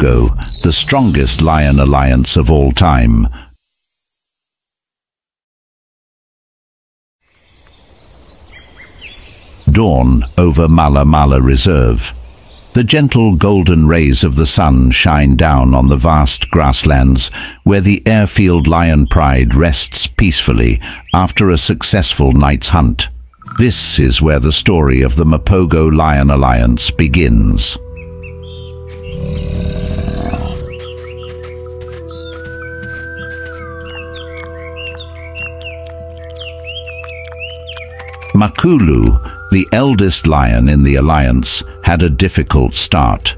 Mapogo, the strongest lion alliance of all time. Dawn over Mala Mala Reserve. The gentle golden rays of the sun shine down on the vast grasslands where the airfield lion pride rests peacefully after a successful night's hunt. This is where the story of the Mapogo Lion Alliance begins. Makulu, the eldest lion in the alliance, had a difficult start.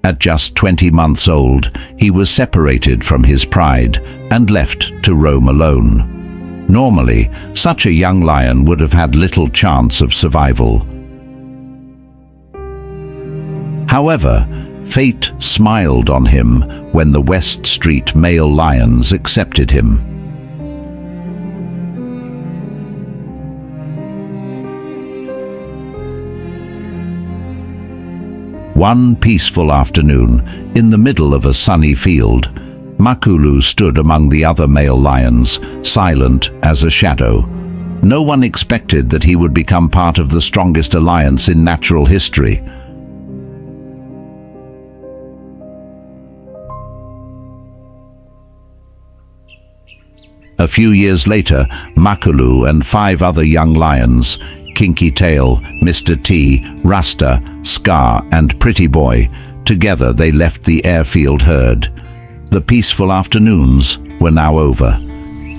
At just 20 months old, he was separated from his pride and left to roam alone. Normally, such a young lion would have had little chance of survival. However, fate smiled on him when the West Street male lions accepted him. One peaceful afternoon, in the middle of a sunny field, Makulu stood among the other male lions, silent as a shadow. No one expected that he would become part of the strongest alliance in natural history. A few years later, Makulu and 5 other young lions, Kinky Tail, Mr. T, Rasta, Scar and Pretty Boy, together they left the airfield herd. The peaceful afternoons were now over.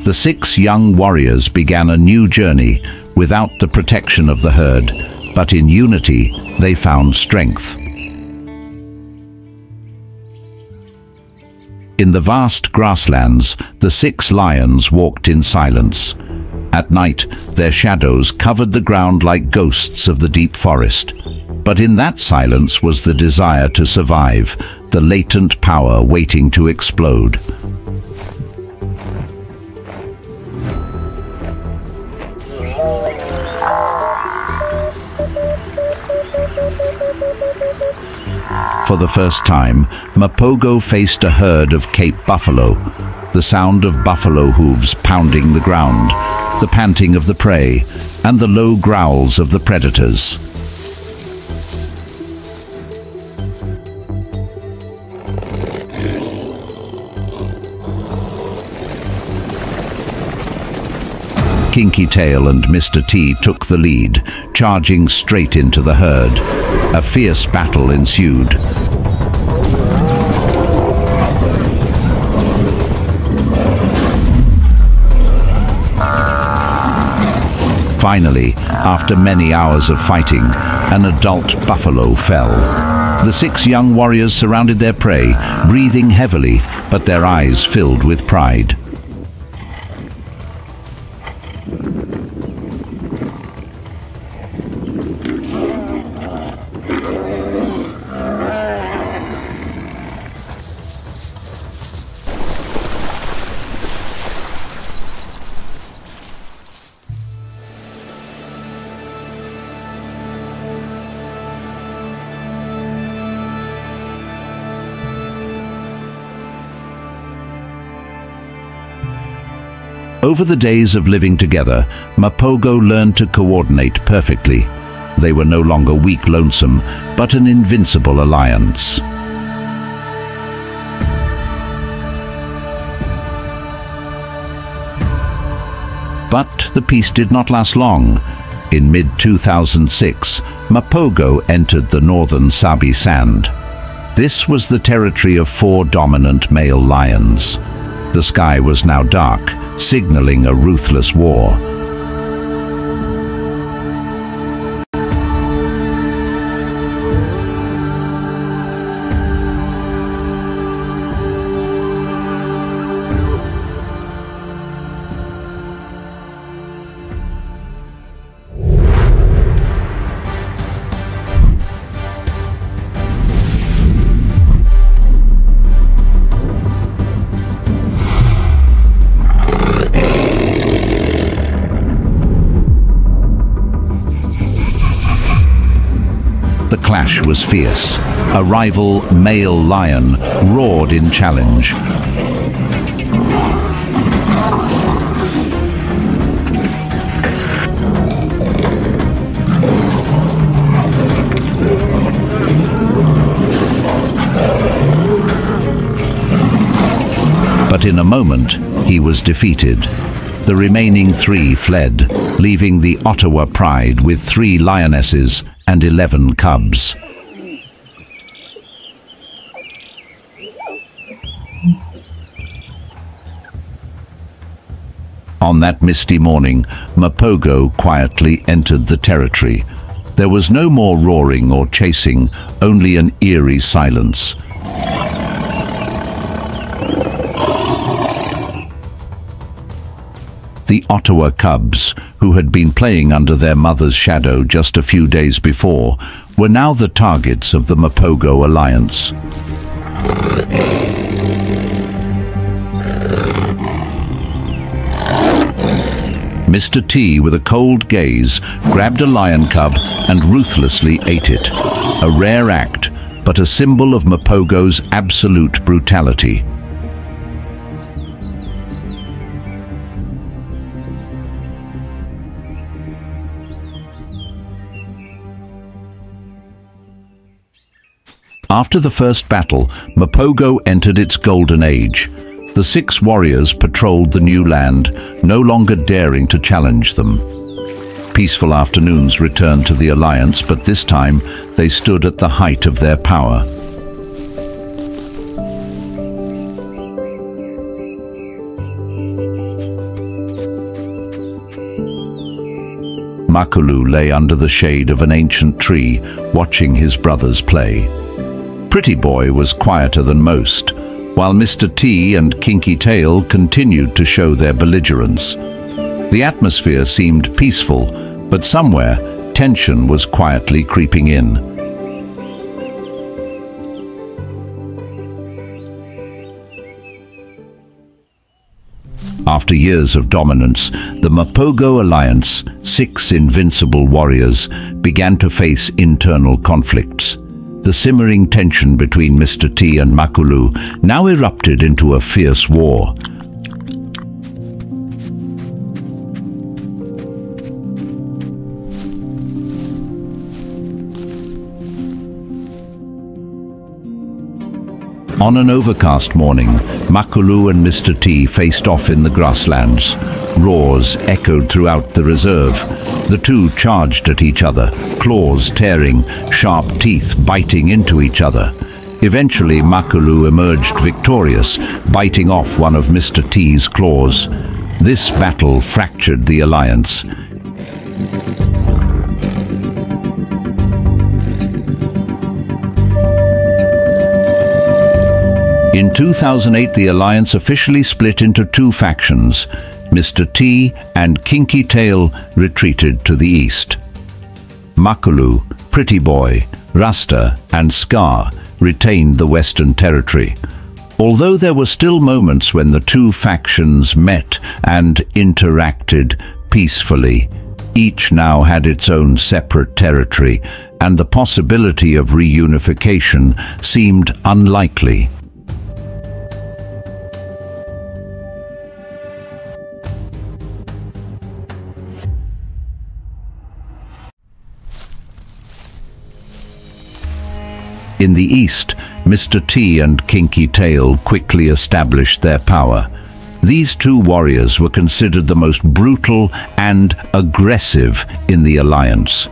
The 6 young warriors began a new journey without the protection of the herd, but in unity they found strength. In the vast grasslands, the 6 lions walked in silence. At night, their shadows covered the ground like ghosts of the deep forest. But in that silence was the desire to survive, the latent power waiting to explode. For the first time, Mapogo faced a herd of Cape buffalo, the sound of buffalo hooves pounding the ground, the panting of the prey, and the low growls of the predators. Kinky Tail and Mr. T took the lead, charging straight into the herd. A fierce battle ensued. Finally, after many hours of fighting, an adult buffalo fell. The 6 young warriors surrounded their prey, breathing heavily, but their eyes filled with pride. Over the days of living together, Mapogo learned to coordinate perfectly. They were no longer weak lonesome, but an invincible alliance. But the peace did not last long. In mid-2006, Mapogo entered the northern Sabi Sand. This was the territory of 4 dominant male lions. The sky was now dark, signaling a ruthless war. clash was fierce. A rival male lion roared in challenge. But in a moment, he was defeated. The remaining 3 fled, leaving the Ottawa Pride with 3 lionesses and 11 cubs. On that misty morning, Mapogo quietly entered the territory. There was no more roaring or chasing, only an eerie silence. The Ottawa cubs, who had been playing under their mother's shadow just a few days before, were now the targets of the Mapogo Alliance. Mr. T, with a cold gaze, grabbed a lion cub and ruthlessly ate it. A rare act, but a symbol of Mapogo's absolute brutality. After the first battle, Mapogo entered its golden age. The 6 warriors patrolled the new land, no longer daring to challenge them. Peaceful afternoons returned to the Alliance, but this time they stood at the height of their power. Mapogo lay under the shade of an ancient tree, watching his brothers play. Pretty Boy was quieter than most, while Mr. T and Kinky Tail continued to show their belligerence. The atmosphere seemed peaceful, but somewhere tension was quietly creeping in. After years of dominance, the Mapogo Alliance, 6 invincible warriors, began to face internal conflicts. The simmering tension between Mr. T and Mapogo now erupted into a fierce war. On an overcast morning, Mapogo and Mr. T faced off in the grasslands. Roars echoed throughout the reserve. The 2 charged at each other, claws tearing, sharp teeth biting into each other. Eventually, Mapogo emerged victorious, biting off one of Mr. T's claws. This battle fractured the alliance. In 2008, the alliance officially split into 2 factions. Mr. T and Kinky Tail retreated to the east. Mapogo, Pretty Boy, Rasta and Scar retained the Western Territory. Although there were still moments when the 2 factions met and interacted peacefully, each now had its own separate territory, and the possibility of reunification seemed unlikely. In the east, Mr. T and Kinky Tail quickly established their power. These 2 warriors were considered the most brutal and aggressive in the alliance.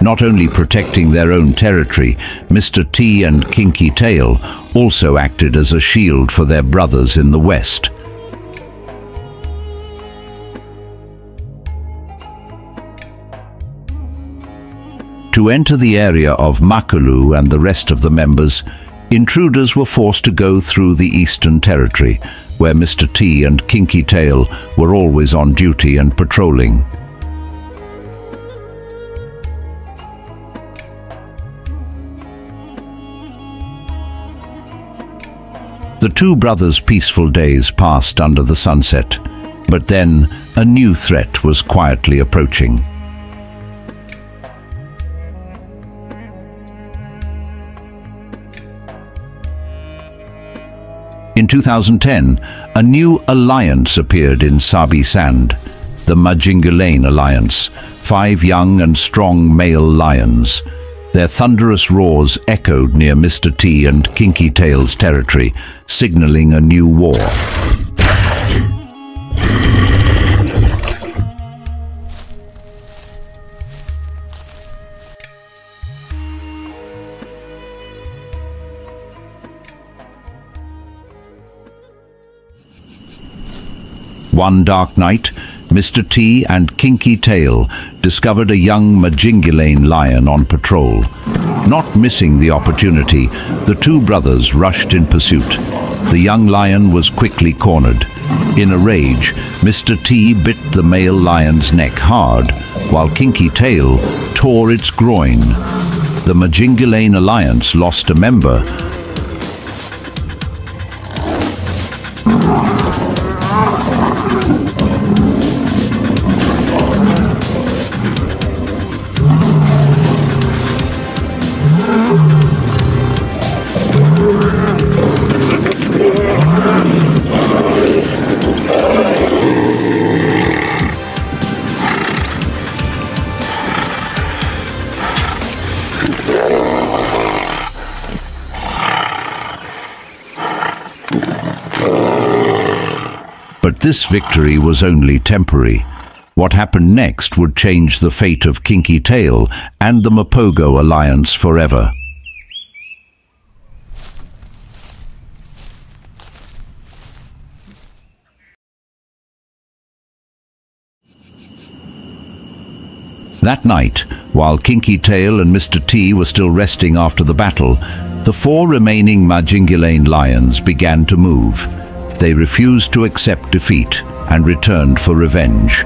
Not only protecting their own territory, Mr. T and Kinky Tail also acted as a shield for their brothers in the west. To enter the area of Mapogo and the rest of the members, intruders were forced to go through the Eastern Territory, where Mr. T and Kinky Tail were always on duty and patrolling. The 2 brothers' peaceful days passed under the sunset, but then a new threat was quietly approaching. In 2010, a new alliance appeared in Sabi Sand, the Mapogo Alliance, 5 young and strong male lions. Their thunderous roars echoed near Mr. T and Kinky Tail's territory, signaling a new war. One dark night, Mr. T and Kinky Tail discovered a young Mapogo lion on patrol. Not missing the opportunity, the 2 brothers rushed in pursuit. The young lion was quickly cornered. In a rage, Mr. T bit the male lion's neck hard, while Kinky Tail tore its groin. The Mapogo Alliance lost a member. But this victory was only temporary. What happened next would change the fate of Kinky Tail and the Mapogo Alliance forever. That night, while Kinky Tail and Mr. T were still resting after the battle, the 4 remaining Mapogo lions began to move. They refused to accept defeat and returned for revenge.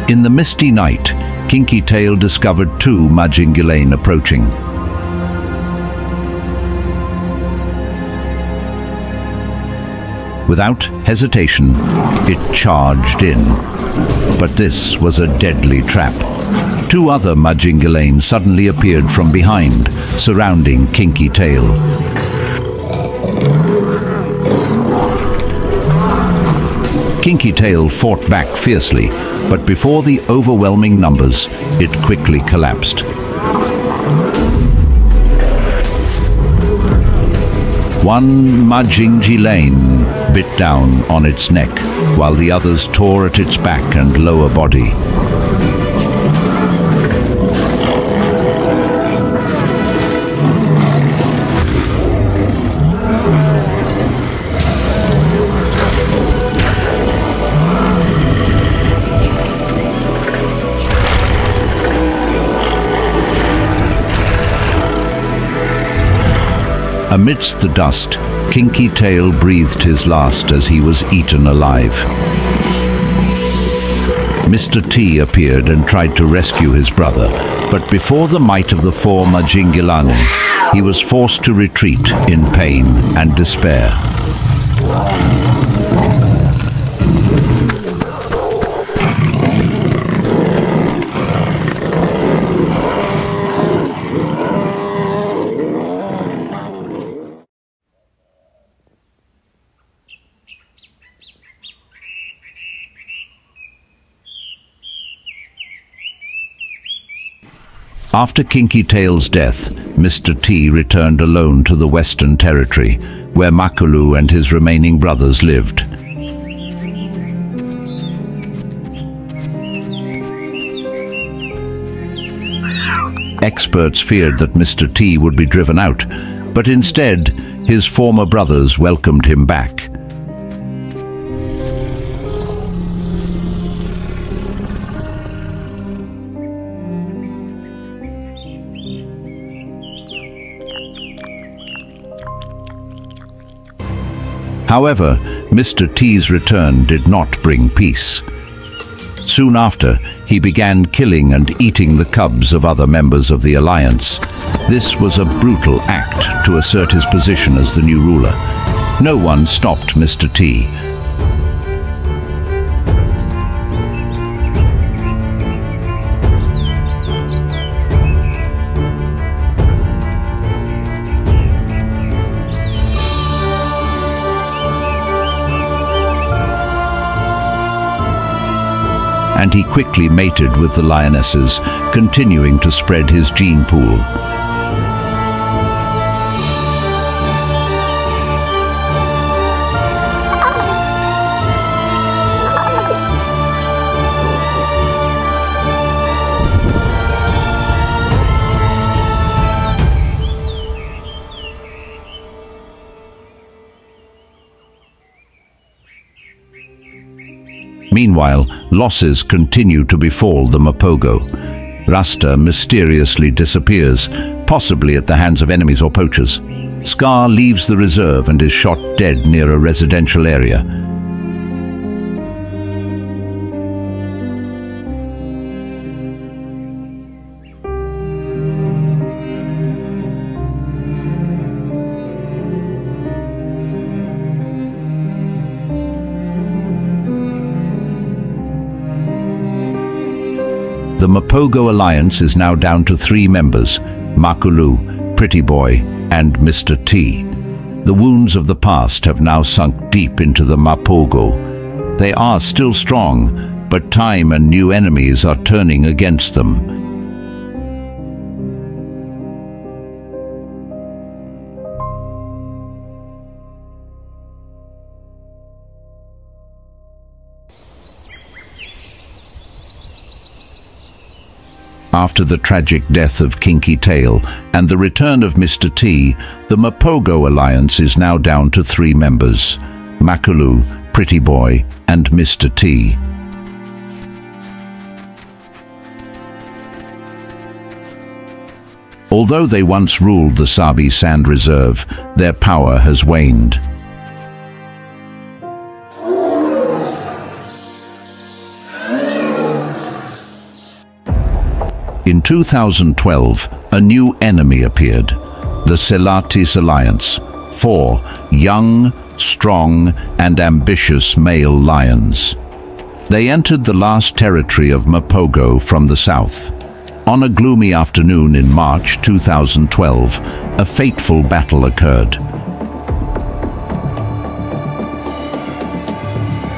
In the misty night, Kinky Tail discovered 2 Mapogo approaching. Without hesitation, it charged in. But this was a deadly trap. 2 other Mapogo suddenly appeared from behind, surrounding Kinky Tail. Kinky Tail fought back fiercely, but before the overwhelming numbers, it quickly collapsed. One Mapogo bit down on its neck, while the others tore at its back and lower body. Amidst the dust, Kinky Tail breathed his last as he was eaten alive. Mr. T appeared and tried to rescue his brother, but before the might of the 4 Mapogo, he was forced to retreat in pain and despair. After Kinky Tail's death, Mr. T returned alone to the Western Territory, where Mapogo and his remaining brothers lived. Experts feared that Mr. T would be driven out, but instead, his former brothers welcomed him back. However, Mr. T's return did not bring peace. Soon after, he began killing and eating the cubs of other members of the Alliance. This was a brutal act to assert his position as the new ruler. No one stopped Mr. T. and he quickly mated with the lionesses, continuing to spread his gene pool. Meanwhile, losses continue to befall the Mapogo. Rasta mysteriously disappears, possibly at the hands of enemies or poachers. Scar leaves the reserve and is shot dead near a residential area. The Mapogo Alliance is now down to 3 members: Makulu, Pretty Boy, and Mr. T. The wounds of the past have now sunk deep into the Mapogo. They are still strong, but time and new enemies are turning against them. After the tragic death of Kinky Tail and the return of Mr. T, the Mapogo Alliance is now down to 3 members: Makulu, Pretty Boy, and Mr. T. Although they once ruled the Sabi Sand Reserve, their power has waned. In 2012, a new enemy appeared: the Selatis Alliance, 4 young, strong, and ambitious male lions. They entered the last territory of Mapogo from the south. On a gloomy afternoon in March 2012, a fateful battle occurred.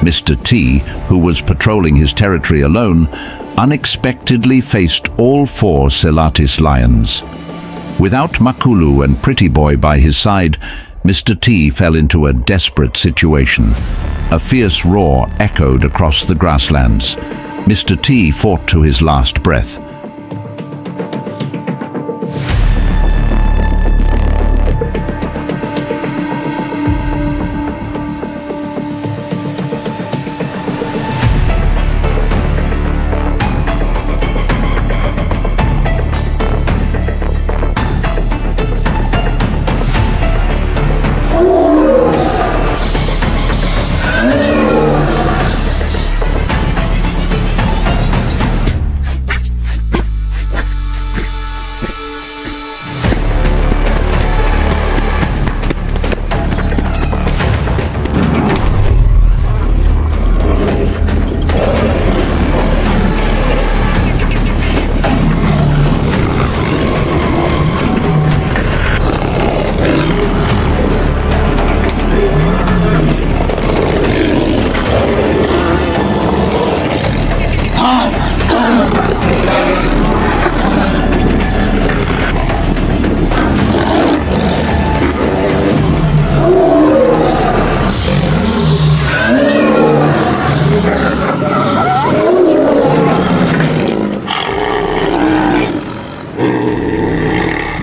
Mr. T, who was patrolling his territory alone, unexpectedly faced all 4 Selatis lions. Without Makulu and Pretty Boy by his side, Mr. T fell into a desperate situation. A fierce roar echoed across the grasslands. Mr. T fought to his last breath.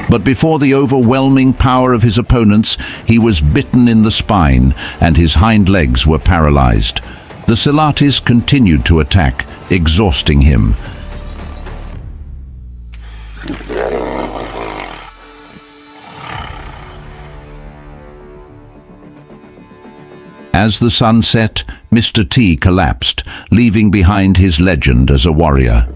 But before the overwhelming power of his opponents, he was bitten in the spine and his hind legs were paralyzed. The Selatis continued to attack, exhausting him. As the sun set, Mr. T collapsed, leaving behind his legend as a warrior.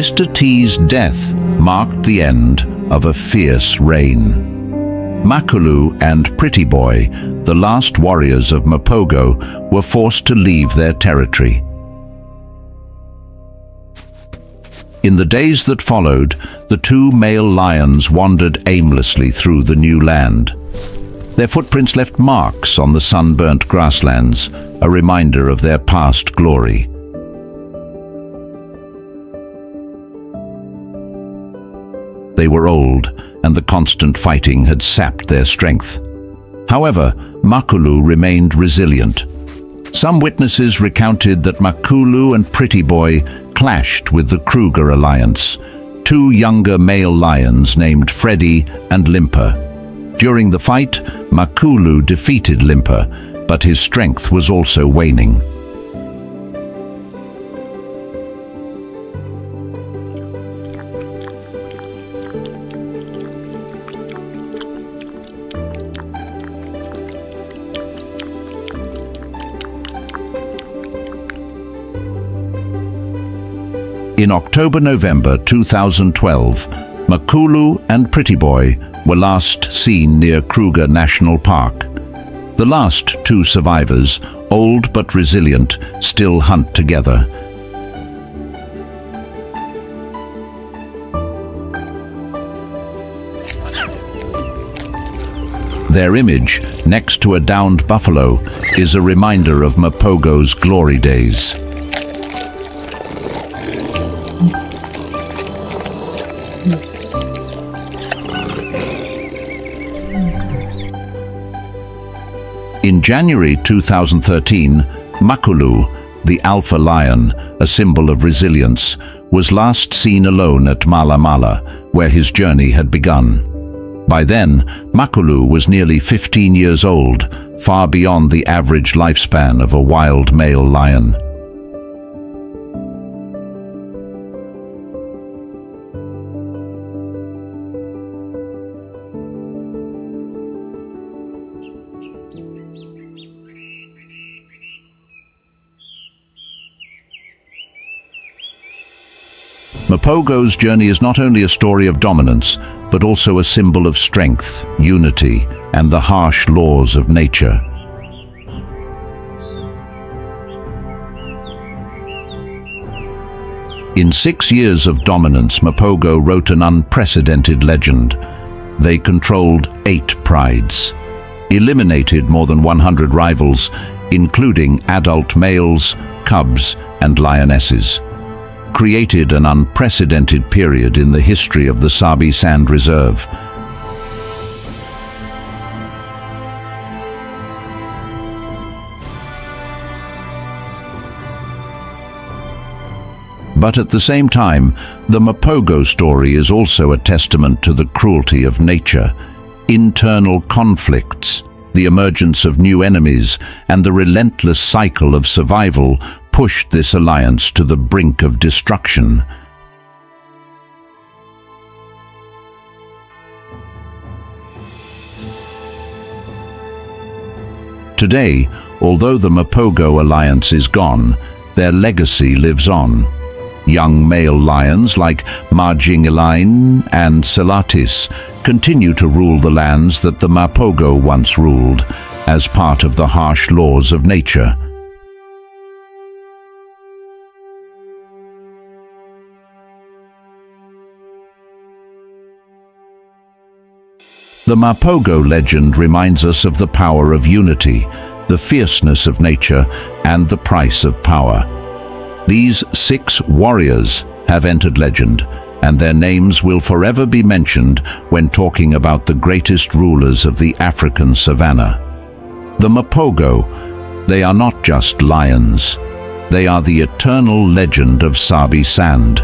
Mr. T's death marked the end of a fierce reign. Makulu and Pretty Boy, the last warriors of Mapogo, were forced to leave their territory. In the days that followed, the two male lions wandered aimlessly through the new land. Their footprints left marks on the sunburnt grasslands, a reminder of their past glory. They were old, and the constant fighting had sapped their strength. However, Makulu remained resilient. Some witnesses recounted that Makulu and Pretty Boy clashed with the Kruger alliance, two younger male lions named Freddy and Limper. During the fight, Makulu defeated Limper, but his strength was also waning. In October-November 2012, Makulu and Pretty Boy were last seen near Kruger National Park. The last two survivors, old but resilient, still hunt together. Their image, next to a downed buffalo, is a reminder of Mapogo's glory days. In January 2013, Makulu, the alpha lion, a symbol of resilience, was last seen alone at Mala Mala, where his journey had begun. By then, Makulu was nearly 15 years old, far beyond the average lifespan of a wild male lion. Mapogo's journey is not only a story of dominance, but also a symbol of strength, unity, and the harsh laws of nature. In 6 years of dominance, Mapogo wrote an unprecedented legend. They controlled 8 prides, eliminated more than 100 rivals, including adult males, cubs, and lionesses, created an unprecedented period in the history of the Sabi Sand Reserve. But at the same time, the Mapogo story is also a testament to the cruelty of nature, internal conflicts, the emergence of new enemies, and the relentless cycle of survival pushed this alliance to the brink of destruction. Today, although the Mapogo alliance is gone, their legacy lives on. Young male lions like Majesty and Selatis continue to rule the lands that the Mapogo once ruled, as part of the harsh laws of nature. The Mapogo legend reminds us of the power of unity, the fierceness of nature, and the price of power. These 6 warriors have entered legend, and their names will forever be mentioned when talking about the greatest rulers of the African savanna. The Mapogo, they are not just lions. They are the eternal legend of Sabi Sand.